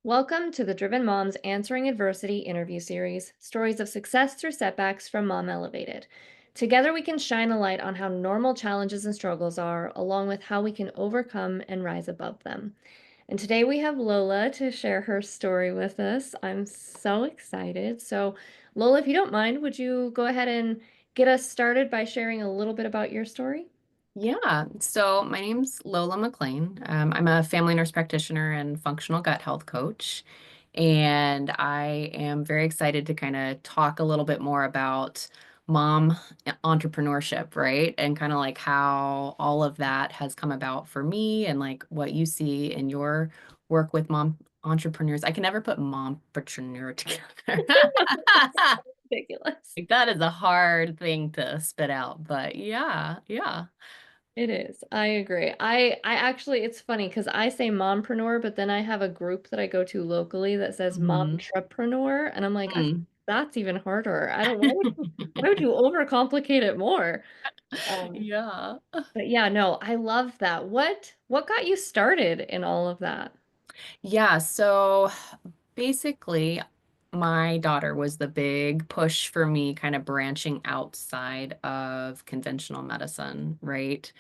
Welcome to the Driven Moms Answering Adversity interview series, stories of success through setbacks from Mom Elevated. Together, we can shine a light on how normal challenges and struggles are, along with how we can overcome and rise above them. And today we have Lola to share her story with us. I'm so excited. So, Lola, if you don't mind, would you go ahead and get us started by sharing a little bit about your story? Yeah, so my name's Lola McLean. I'm a family nurse practitioner and functional gut health coach. And I am very excited to kind of talk a little bit more about mom entrepreneurship, right? And kind of like how all of that has come about for me and like what you see in your work with mom entrepreneurs. I can never put mompreneur together. Ridiculous. Like that is a hard thing to spit out, but yeah. It is. I agree. I actually it's funny because I say mompreneur, but then I have a group that I go to locally that says Mhm. momtrepreneur, and I'm like, I Mm. that's even harder. I don't why would you overcomplicate it more? Um, Yeah. but yeah, no, I love that. What got you started in all of that? Yeah, so basically, my daughter was the big push for me kind of branching outside of conventional medicine, right?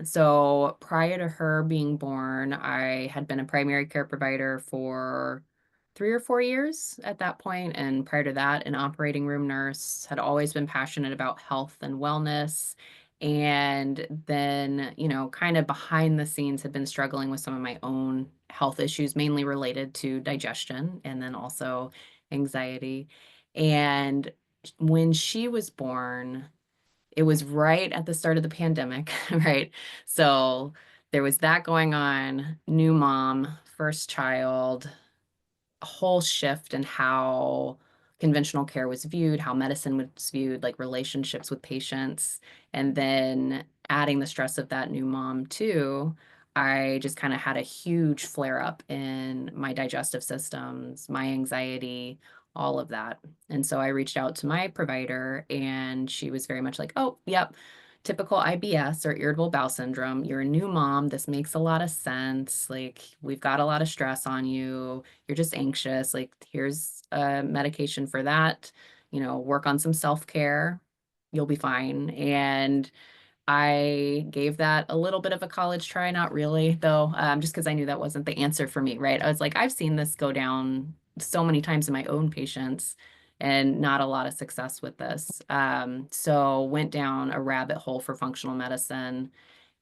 So prior to her being born, I had been a primary care provider for 3 or 4 years at that point, and prior to that, an operating room nurse, had always been passionate about health and wellness. And then, kind of behind the scenes had been struggling with some of my own health issues, mainly related to digestion and then also anxiety. And when she was born, it was right at the start of the pandemic, right? So there was that going on, new mom, first child, a whole shift in how conventional care was viewed, how medicine was viewed, like relationships with patients, and then adding the stress of that new mom too. I just kind of had a huge flare up in my digestive systems, my anxiety, all of that. And so I reached out to my provider, and she was very much like, oh, yep, typical IBS or irritable bowel syndrome. You're a new mom. This makes a lot of sense. Like, we've got a lot of stress on you. You're just anxious. Like, here's a medication for that. Work on some self-care. You'll be fine. And I gave that a little bit of a college try, not really though, just because I knew that wasn't the answer for me, right? I was like, I've seen this go down so many times in my own patients and not a lot of success with this. So went down a rabbit hole for functional medicine,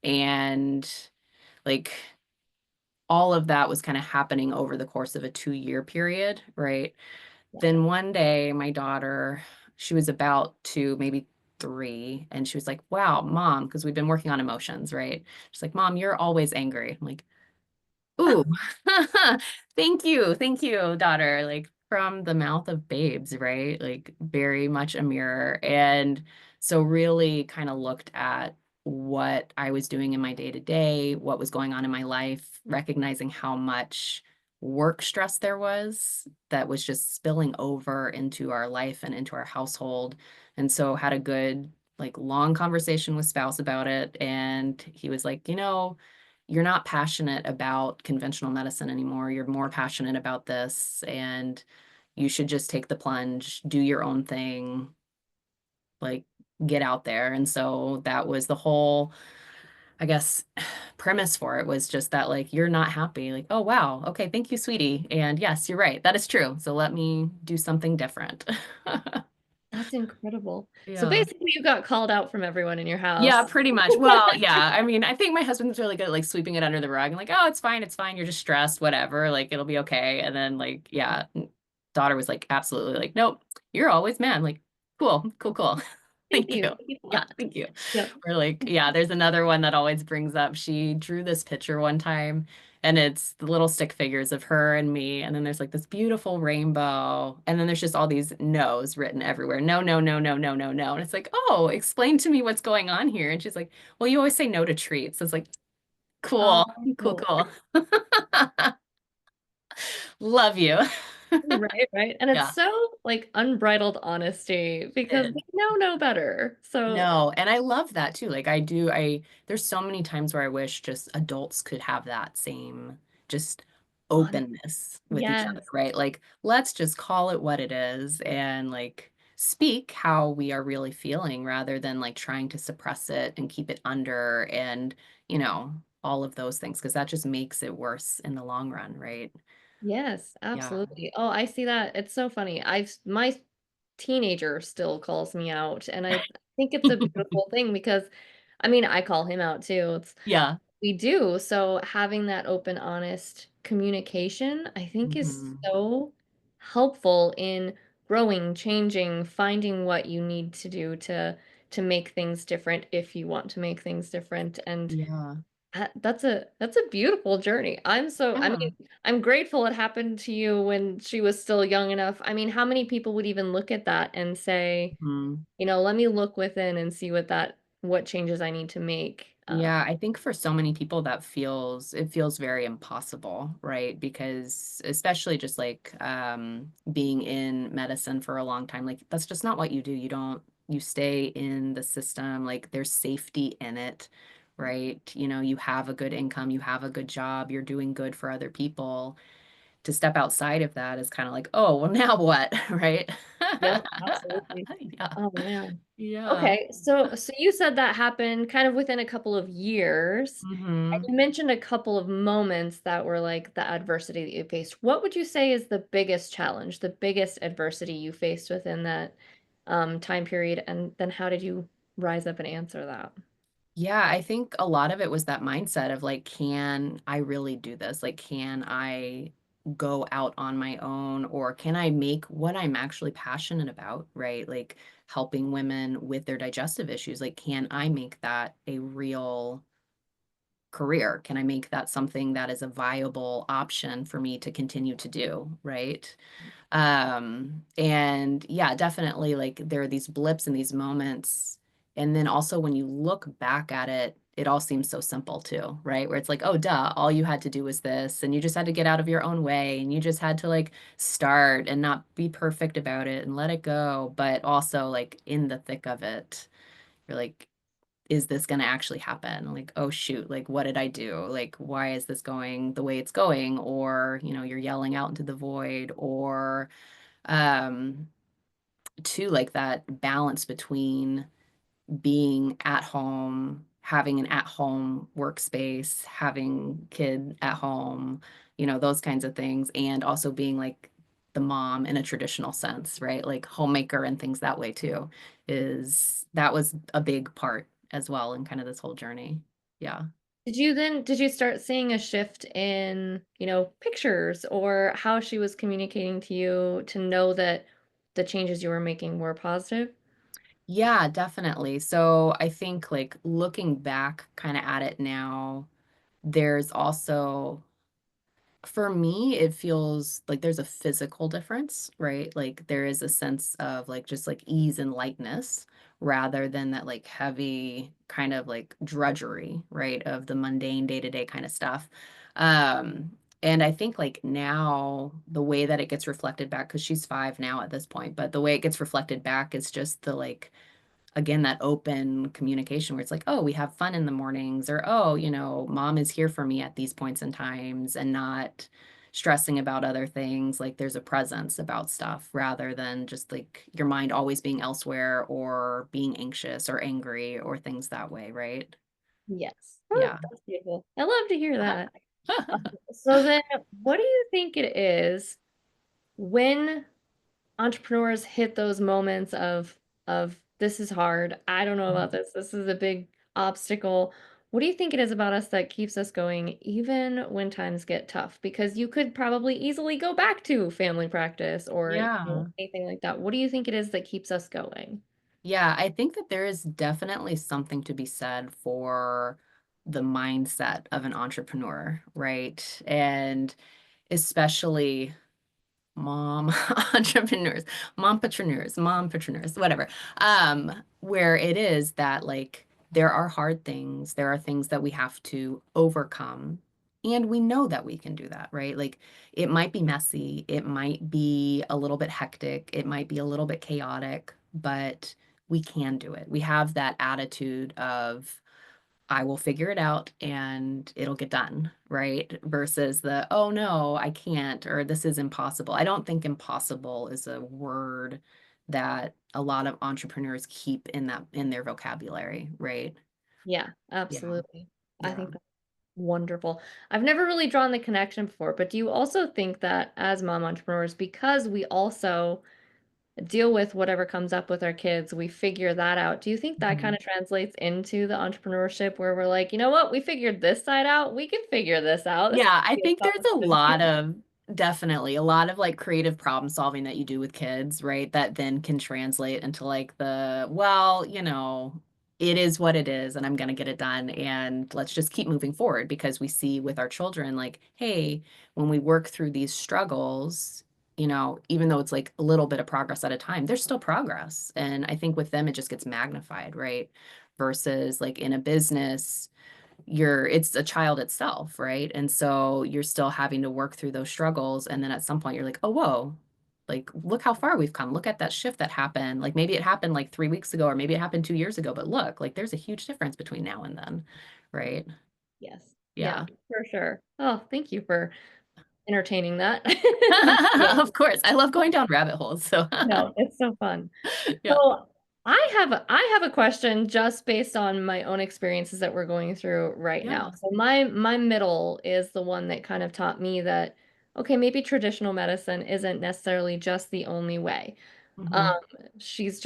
and like all of that was kind of happening over the course of a 2-year period, right? Yeah. Then one day, my daughter, she was about to maybe 3, and she was like, "Wow, mom," because we've been working on emotions, right? She's like, "Mom, you're always angry." I'm like, "Ooh, thank you, daughter." Like from the mouth of babes, right? Like very much a mirror. And so really kind of looked at what I was doing in my day to day, what was going on in my life, recognizing how much work stress there was that was just spilling over into our life and into our household. And so had a good like long conversation with spouse about it, and he was like, you're not passionate about conventional medicine anymore. You're more passionate about this, and you should just take the plunge, do your own thing, like get out there. And so that was the whole, I guess, premise for it, was just that like you're not happy. Like, oh wow, okay, thank you, sweetie. And yes, you're right. That is true. So let me do something different. That's incredible. So Yeah. basically you got called out from everyone in your Yeah, house. pretty much. Well, yeah. I mean, I think my husband's really good at like sweeping it under the rug and like, oh, it's fine. You're just stressed, whatever. Like, it'll be okay. And then, like, yeah, daughter was like, absolutely like, nope, you're always mad. Like, cool. Thank Thank you. you. Thank you for Yeah, that. thank you. Yep. Or like, yeah, there's another one that always brings up. She drew this picture one time, and it's the little stick figures of her and me. And then there's like this beautiful rainbow. And then there's just all these no's written everywhere. No, no, no, no, no, no, no. And it's like, oh, explain to me what's going on here. And she's like, well, you always say no to treats. It's like, cool, Oh. cool. Love you. Right, right. And it's Yeah. so like unbridled honesty because they know no better. So No, and I love that too. Like there's so many times where I wish just adults could have that same just Oh, openness with each other, yes. right? Like, let's just call it what it is and, like, speak how we are really feeling rather than, like, trying to suppress it and keep it under and, you know, all of those things because that just makes it worse in the long run, right? Yes, Yeah. absolutely. Oh, I see that. It's so funny. My teenager still calls me out, and I think it's a beautiful thing because, I mean, I call him out too. Yeah. We do. So having that open, honest communication, I think is Mhm. so helpful in growing, changing, finding what you need to do to make things different if you want to make things different. And Yeah. that's a beautiful journey. I Yeah. mean, I'm grateful it happened to you when she was still young enough. I mean, how many people would even look at that and say, Mhm. let me look within and see what changes I need to make. Yeah, I think for so many people that feels very impossible, right? Because especially just like being in medicine for a long time, like that's just not what you do. You stay in the system, like there's safety in it, right? You know, you have a good income, you have a good job, you're doing good for other people. To step outside of that is kind of like, oh, well, now what, right? Yep, absolutely. Yeah. Oh, man. Yeah. Okay, so you said that happened kind of within a couple of years, and Mhm. you mentioned a couple of moments that were, like, the adversity that you faced. What would you say is the biggest challenge, the biggest adversity you faced within that, time period, and then how did you rise up and answer that? Yeah, I think a lot of it was that mindset of like, can I really do this? Like, can I go out on my own or can I make what I'm actually passionate about, right? Like helping women with their digestive issues. Like, can I make that a real career? Can I make that something that is a viable option for me to continue to do, right? And yeah, definitely like there are these blips and these moments. And then also when you look back at it, it all seems so simple too, right? Where it's like, oh, duh, all you had to do was this, and you just had to get out of your own way, and you just had to like start and not be perfect about it and let it go. But also, like, in the thick of it, you're like, is this going to actually happen? Like, oh, shoot, like, what did I do? Like, why is this going the way it's going? Or, you know, you're yelling out into the void, or, um, too, like that balance between being at home, having an at home workspace, having kid at home, you know, those kinds of things, and also being like the mom in a traditional sense, right? Like homemaker and things that way too, is that was a big part as well in kind of this whole journey. Yeah. Did you start seeing a shift in, pictures or how she was communicating to you to know that the changes you were making were positive? Yeah, definitely. So I think like looking back kind of at it now, there's also for me, it feels like there's a physical difference, right? Like there is a sense of like just like ease and lightness rather than that like heavy kind of like drudgery, right? Of the mundane day-to-day kind of stuff. Um, and I think like now the way that it gets reflected back, because she's 5 now at this point, but the way it gets reflected back is just the like again, that open communication where it's like, "Oh, we have fun in the mornings," or, "Oh, you know, mom is here for me at these points and times," and not stressing about other things, like, there's a presence about stuff rather than just, like, your mind always being elsewhere or being anxious or angry or things that way, right? Yes. Oh, Yeah. that's beautiful. I love to hear that. So then what do you think it is when entrepreneurs hit those moments of this is hard. I don't know about this. This is a big obstacle. What do you think it is about us that keeps us going even when times get tough? Because you could probably easily go back to family practice or Yeah. anything like that. What do you think it is that keeps us going? Yeah, I think that there is definitely something to be said for the mindset of an entrepreneur, right? And especially mom entrepreneurs, mompreneurs, whatever. Where it is that like there are hard things, there are things that we have to overcome. And we know that we can do that, right? Like it might be messy, it might be a little bit hectic, it might be a little bit chaotic, but we can do it. We have that attitude of I will figure it out and it'll get done, right? Versus the, oh no, I can't, or this is impossible. I don't think impossible is a word that a lot of entrepreneurs keep in their vocabulary, right? Yeah, Yeah. absolutely. I Yeah. think that's wonderful. I've never really drawn the connection before, but do you also think that as mom entrepreneurs, because we also deal with whatever comes up with our kids, we figure that out. Do you think that kind Mhm. of translates into the entrepreneurship where we're like, you know what, we figured this side out, we can figure this out. This Yeah, I could be think a there's a competition. lot of definitely a lot of like creative problem solving that you do with kids, right? That then can translate into like the, well, it is what it is and I'm going to get it done and let's just keep moving forward because we see with our children like, hey, when we work through these struggles, even though it's like a little bit of progress at a time, there's still progress. And I think with them it just gets magnified, right? Versus like in a business it's a child itself, right? And so you're still having to work through those struggles. And then at some point you're like, oh, whoa, like, look how far we've come. Look at that shift that happened. Like maybe it happened like 3 weeks ago, or maybe it happened 2 years ago, but look, like there's a huge difference between now and then. Right. Yes. Yeah, Yeah. for sure. Oh, thank you for entertaining that. Yeah. Of course. I love going down rabbit holes. So No, it's so fun. yeah. So I have a question just based on my own experiences that we're going through right now. Yeah. So my middle is the one that kind of taught me that okay, maybe traditional medicine isn't necessarily just the only way. Hmm. Um, she's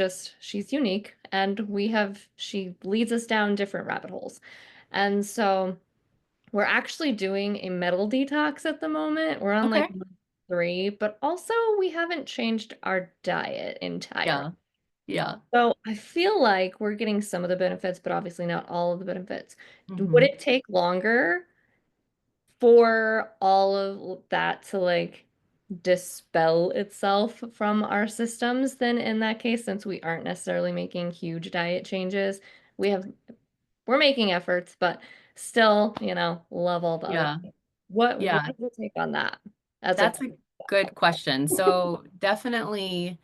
unique and she leads us down different rabbit holes. And so we're actually doing a metal detox at the moment. We're on like Okay. month 3, but also we haven't changed our diet entirely. Yeah. Yeah. So I feel like we're getting some of the benefits, but obviously not all of the benefits. Would Hmm. it take longer for all of that to like dispel itself from our systems than in that case, since we aren't necessarily making huge diet changes? We have we're making efforts, but still, love all the other Yeah. things. What Yeah. is your take on that? As a That's a good question. So definitely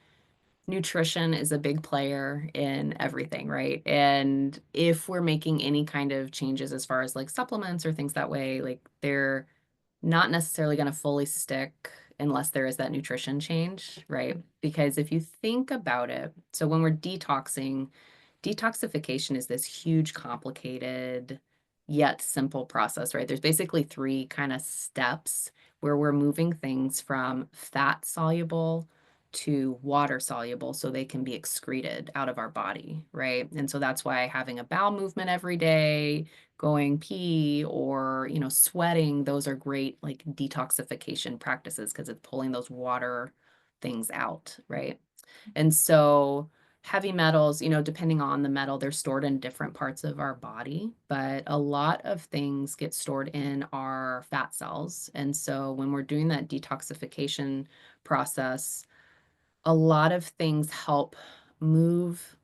nutrition is a big player in everything, right? And if we're making any kind of changes as far as like supplements or things that way, like they're not necessarily going to fully stick unless there is that nutrition change, right? Because if you think about it, so when we're detoxing, detoxification is this huge, complicated, yet simple process, right? There's basically three kind of steps where we're moving things from fat soluble to water soluble so they can be excreted out of our body, right? And so that's why having a bowel movement every day, going pee or, sweating, those are great like detoxification practices because it's pulling those water things out, right? And so heavy metals, depending on the metal, they're stored in different parts of our body, but a lot of things get stored in our fat cells. And so when we're doing that detoxification process, a lot of things help move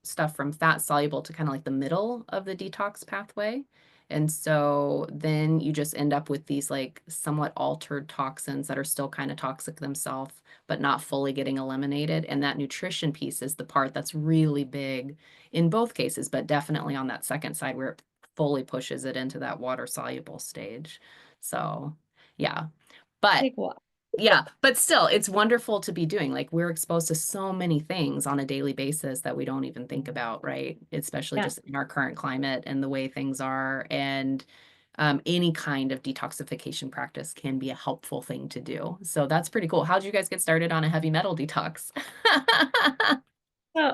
stuff from fat soluble to kind of like the middle of the detox pathway. And so then you just end up with these like somewhat altered toxins that are still kind of toxic themselves, but not fully getting eliminated. And that nutrition piece is the part that's really big in both cases, but definitely on that second side where it fully pushes it into that water soluble stage. So, yeah. But take what? yeah, but still, it's wonderful to be doing. Like, we're exposed to so many things on a daily basis that we don't even think about, right? Especially Yeah. just in our current climate and the way things are. And any kind of detoxification practice can be a helpful thing to do. So that's pretty cool. How did you guys get started on a heavy metal detox?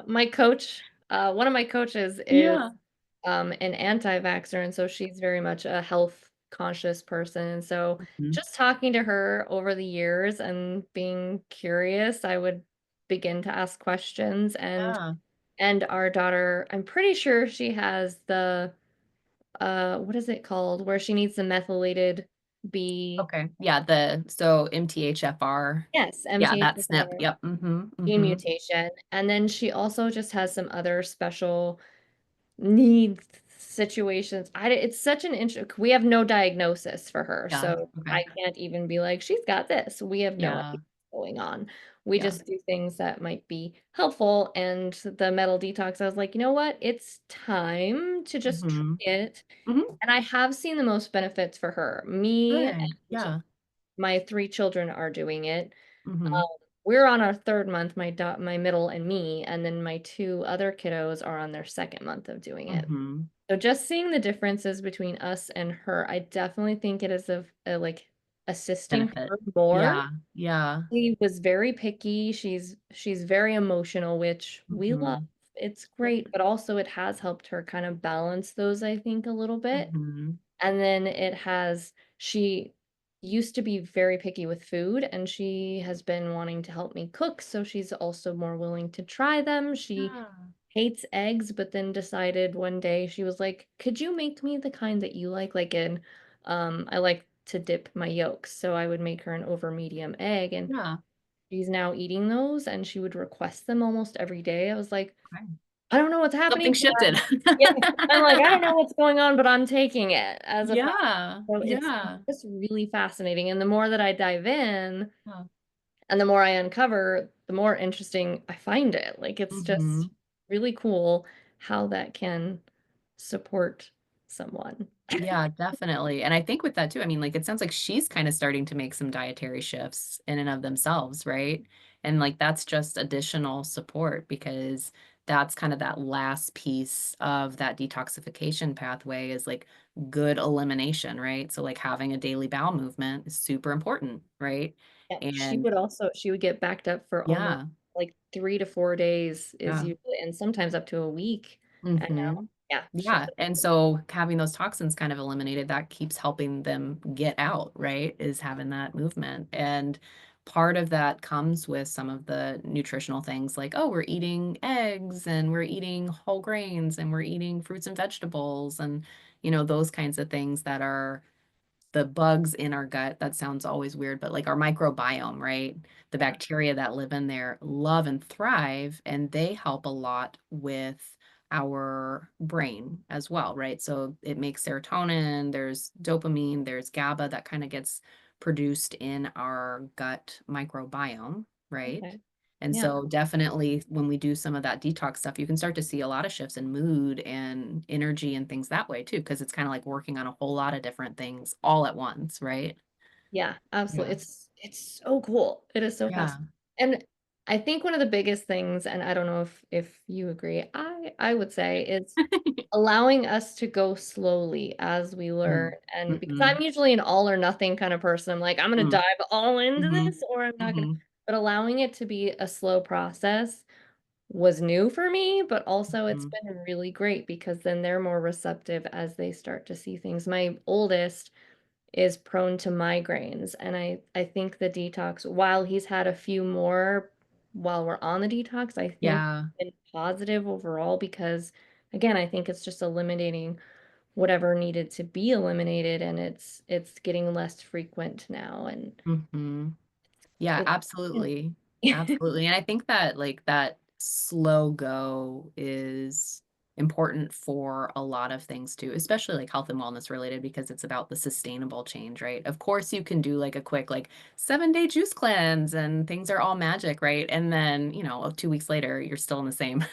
My coach, one of my coaches is Yeah. an anti-vaxxer, and so she's very much a health conscious person. And so Mhm. just talking to her over the years and being curious, I would begin to ask questions Yeah. and our daughter, I'm pretty sure she has the what is it called? Where she needs the methylated B. Okay. Yeah. So MTHFR. Yes, Yeah, that SNP. MTHFR Yep. Mm-hmm. gene Mm-hmm. mutation. And then she also just has some other special needs situations. It's such an we have no diagnosis for her, Yeah. so Okay. I can't even be like, she's got this. We have no idea Yeah. what's going on. We Yeah. just do things that might be helpful, and the metal detox, I was like, "You know what? It's time to just try Mhm. it." Mhm. And I have seen the most benefits for her. Me Good. and Yeah. my 3 children are doing it. Um, Mhm. we're on our 3rd month, my middle and me, and then my 2 other kiddos are on their 2nd month of doing it. Mhm. So just seeing the differences between us and her, I definitely think it is like, assisting Benefit. her more. Yeah. Yeah. She was very picky, she's very emotional, which we love. Mhm. It's Yep. great, but also it has helped her kind of balance those, I think, a little bit. Mhm. And then she used to be very picky with food, and she has been wanting to help me cook, so she's also more willing to try them. She Yeah. hates eggs, but then decided one day, she was like, "Could you make me the kind that you like?" Like in, I like to dip my yolks, so I would make her an over medium egg, and Yeah. she's now eating those, and she would request them almost every day. I was like, Okay. "I don't know what's happening Something to shifted. them." Yeah, I'm like, "I don't know what's going on, but I'm taking it as a fact." Yeah. So it's Yeah. just really fascinating, and the more that I dive in Yeah. and the more I uncover, the more interesting I find it. Like, it's just Mhm. really cool how that can support someone. Yeah, definitely. And I think with that too, I mean, like, it sounds like she's kinda starting to make some dietary shifts in and of themselves, right? And, like, that's just additional support because that's kind of that last piece of that detoxification pathway is, like, good elimination, right? So, like, having a daily bowel movement is super important, right? Yeah, And she would get backed up for almost, yeah, like, 3 to 4 days is yeah. usually, and sometimes up to a week, and now Mhm. yeah, she Yeah, and so having those toxins kind of eliminated, that keeps helping them get out, right? Is having that movement, and part of that comes with some of the nutritional things like, "Oh, we're eating eggs, and we're eating whole grains, and we're eating fruits and vegetables," and, those kinds of things that are the bugs in our gut, that sounds always weird, but like our microbiome, right? The yeah, bacteria that live in there love and thrive, and they help a lot with our brain as well, right? So it makes serotonin, there's dopamine, there's GABA that kind of gets produced in our gut microbiome, right? okay, And yeah. so definitely when we do some of that detox stuff, you can start to see a lot of shifts in mood and energy and things that way too, because it's kind of like working on a whole lot of different things all at once, right? Yeah, absolutely. Yeah. It's so cool. It is so fast. Yeah. And I think one of the biggest things, and I don't know if you agree, I would say is allowing us to go slowly as we learn. Mm. And because Mhm. I'm usually an all or nothing kind of person, I'm like, I'm gonna Mm. dive all into Mhm. this or I'm not gonna, Mhm. but allowing it to be a slow process was new for me, but also it's Mhm. been really great because then they're more receptive as they start to see things. My oldest is prone to migraines, and I think the detox, while he's had a few more while we're on the detox, I think Yeah. it's been positive overall because, again, I think it's just eliminating whatever needed to be eliminated, and it's getting less frequent now, and Mhm. Yeah, it absolutely. yeah. Absolutely, and I think that, like, that slow go is important for a lot of things too, especially, like, health and wellness related because it's about the sustainable change, right? Of course, you can do, like, a quick, like, 7-day juice cleanse and things are all magic, right? And then, 2 weeks later, you're still in the same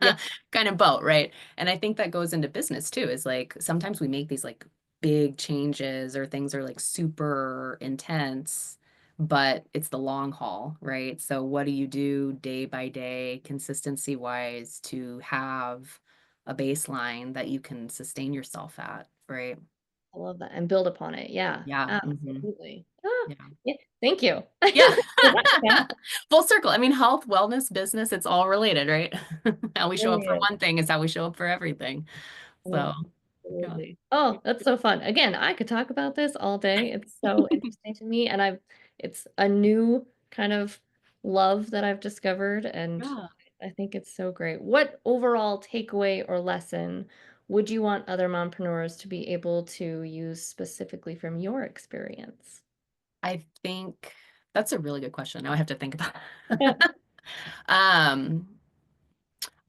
Yeah, kind of boat, right? And I think that goes into business too, is, like, sometimes we make these, like, big changes or things are, like, super intense but it's the long haul, right? So what do you do day by day, consistency wise, to have a baseline that you can sustain yourself at, right? I love that, and build upon it, yeah, Yeah. Mhm. absolutely. Ah, Yeah. yeah, thank you. Yeah. Yeah, Full circle. I mean, health, wellness, business, it's all related, right? How we show up really for is. one thing is how we show up for everything. Yeah, So, yeah. absolutely. Oh, that's so fun. Again, I could talk about this all day. It's so interesting to me, and it's a new kind of love that I've discovered, and Yeah. I think it's so great. What overall takeaway or lesson would you want other mompreneurs to be able to use specifically from your experience? I think that's a really good question. Now I have to think about Yeah, Um,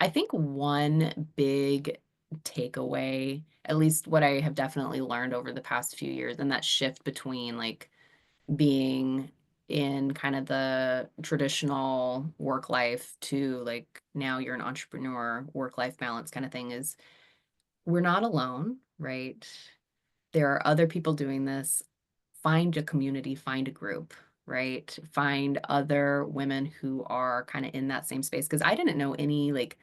I think one big takeaway, at least what I have definitely learned over the past few years, and that shift between like being in kind of the traditional work life to like now you're an entrepreneur, work life balance kind of thing is we're not alone, right? There are other people doing this. Find a community, find a group, right? Find other women who are kind of in that same space. Because I didn't know any like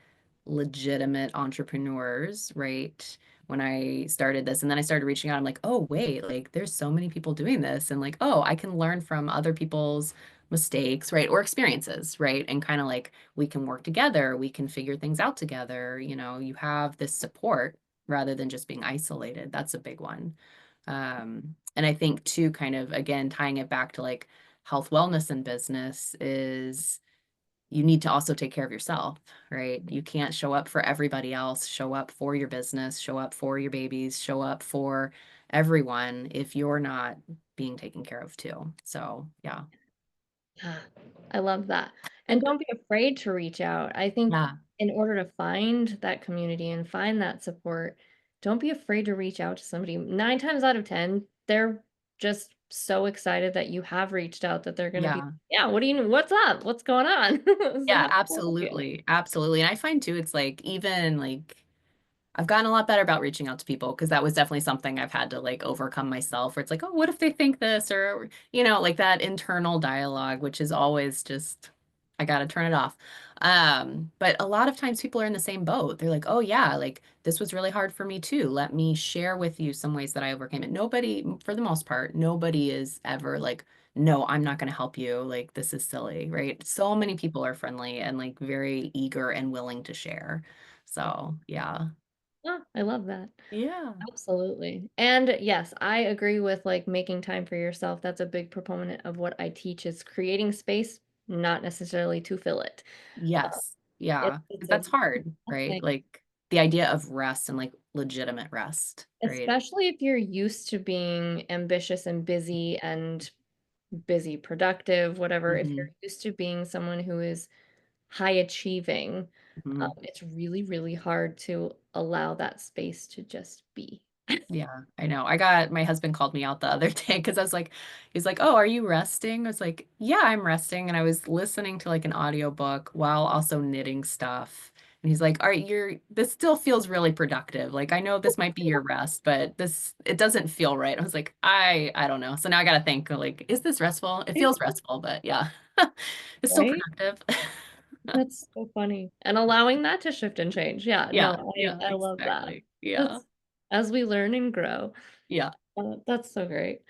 legitimate entrepreneurs, right? When I started this. And then I started reaching out. I'm like, oh, wait, like there's so many people doing this. And like, oh, I can learn from other people's mistakes, right? Or experiences, right? And kind of like we can work together, we can figure things out together. You have this support rather than just being isolated. That's a big one. And I think too, kind of again, tying it back to like health, wellness, and business is you need to also take care of yourself, right? You can't show up for everybody else, show up for your business, show up for your babies, show up for everyone if you're not being taken care of too. So, yeah. Ah, I love that. And don't be afraid to reach out. I think Yeah. in order to find that community and find that support, don't be afraid to reach out to somebody. 9 times out of 10, they're just so excited that you have reached out that they're gonna be, Yeah. "Yeah, what do you what's up? What's going on?" So Yeah, how can I help you? absolutely. Absolutely. And I find too, it's like even like I've gotten a lot better about reaching out to people because that was definitely something I've had to like overcome myself where it's like, oh, what if they think this? Or, like that internal dialogue, which is always just, I got to turn it off. But a lot of times people are in the same boat. They're like, oh, yeah, like this was really hard for me too. Let me share with you some ways that I overcame it. Nobody, for the most part, nobody is ever like, no, I'm not going to help you. Like, this is silly, right? So many people are friendly and like very eager and willing to share. So, yeah. Oh, I love that. Yeah. Absolutely. And yes, I agree with like making time for yourself. That's a big proponent of what I teach is creating space, not necessarily to fill it. Uh, Yes. Yeah. it's a That's hard, right? thing, Like the idea of rest and like legitimate rest, right? especially if you're used to being ambitious and busy, productive, whatever. If you're Hmm. used to being someone who is high achieving, Hmm. it's really, really hard to allow that space to just be. Yeah, I know. My husband called me out the other day because he's like, oh, are you resting? I was like, yeah, I'm resting. And I was listening to like an audiobook while also knitting stuff. And he's like, all right, this still feels really productive. Like, I know this might be your rest, but it doesn't feel right. I was like, I don't know. So now I got to think like, is this restful? It feels restful, but yeah, it's still Right? productive. That's so funny, and allowing that to shift and change. Yeah, Yeah, no, yeah, I love that. exactly. Yeah, That's as we learn and grow. yeah. That's so great.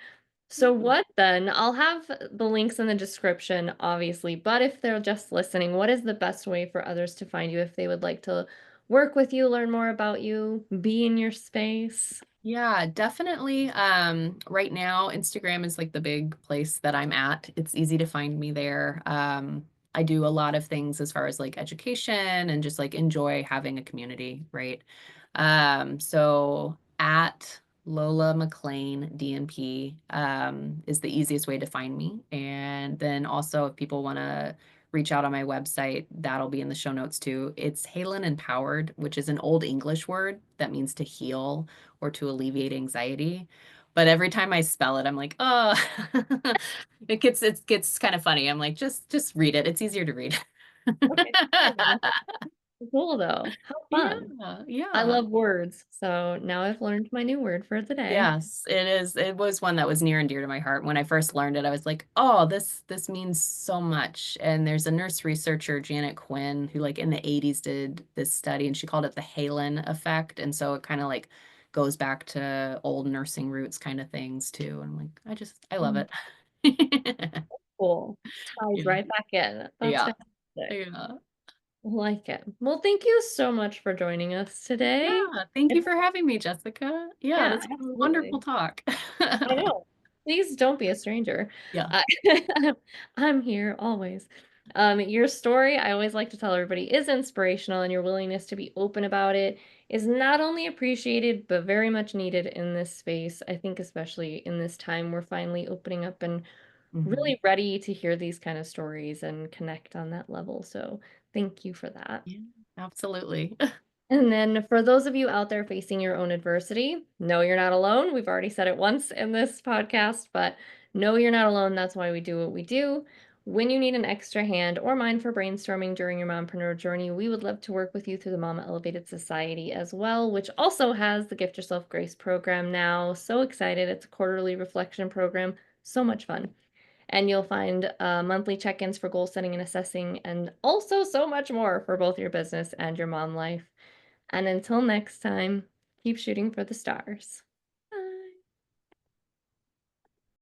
So Yeah. what then I'll have the links in the description, obviously, but if they're just listening, what is the best way for others to find you if they would like to work with you, learn more about you, be in your space? Yeah, definitely. Right now, Instagram is like the big place that I'm at. It's easy to find me there. I do a lot of things as far as like education and just like enjoy having a community, right? So at Lola McLean DNP is the easiest way to find me. And then also if people want to reach out on my website, that'll be in the show notes too. It's Haelan Empowered, which is an old English word that means to heal or to alleviate anxiety. But every time I spell it, I'm like, oh, it gets kind of funny. I'm like, just read it. It's easier to read. Okay. Cool though. How fun. Yeah, I yeah. love words, so now I've learned my new word for the day. Yes, it is. It was one that was near and dear to my heart. When I first learned it, I was like, "Oh, this means so much." And there's a nurse researcher, Janet Quinn, who like in the 80s did this study and she called it the Halen effect. And so it kind of like goes back to old nursing roots kind of things too. And I'm like, I love Mm, it. cool. Ties Yeah. right back in. That's Yeah. fantastic. Yeah. I like it. Well, thank you so much for joining us today. Yeah. Thank you It's for having me, Jessica. Yeah, yeah, this was a wonderful absolutely. talk. I know. Please don't be a stranger. Yeah. Uh, I'm here always. Your story, I always like to tell everybody, is inspirational, and your willingness to be open about it is not only appreciated, but very much needed in this space. I think, especially in this time, we're finally opening up and Mhm. really ready to hear these kind of stories and connect on that level. So, thank you for that. Yeah, absolutely. And then for those of you out there facing your own adversity, no, you're not alone. We've already said it once in this podcast, but Know you're not alone. That's why we do what we do. When you need an extra hand or mind for brainstorming during your mompreneur journey, we would love to work with you through the Mama Elevated Society as well, which also has the Gift Yourself Grace program now. So excited. It's a quarterly reflection program. So much fun. And you'll find monthly check ins for goal setting and assessing, and also so much more for both your business and your mom life. And until next time, keep shooting for the stars.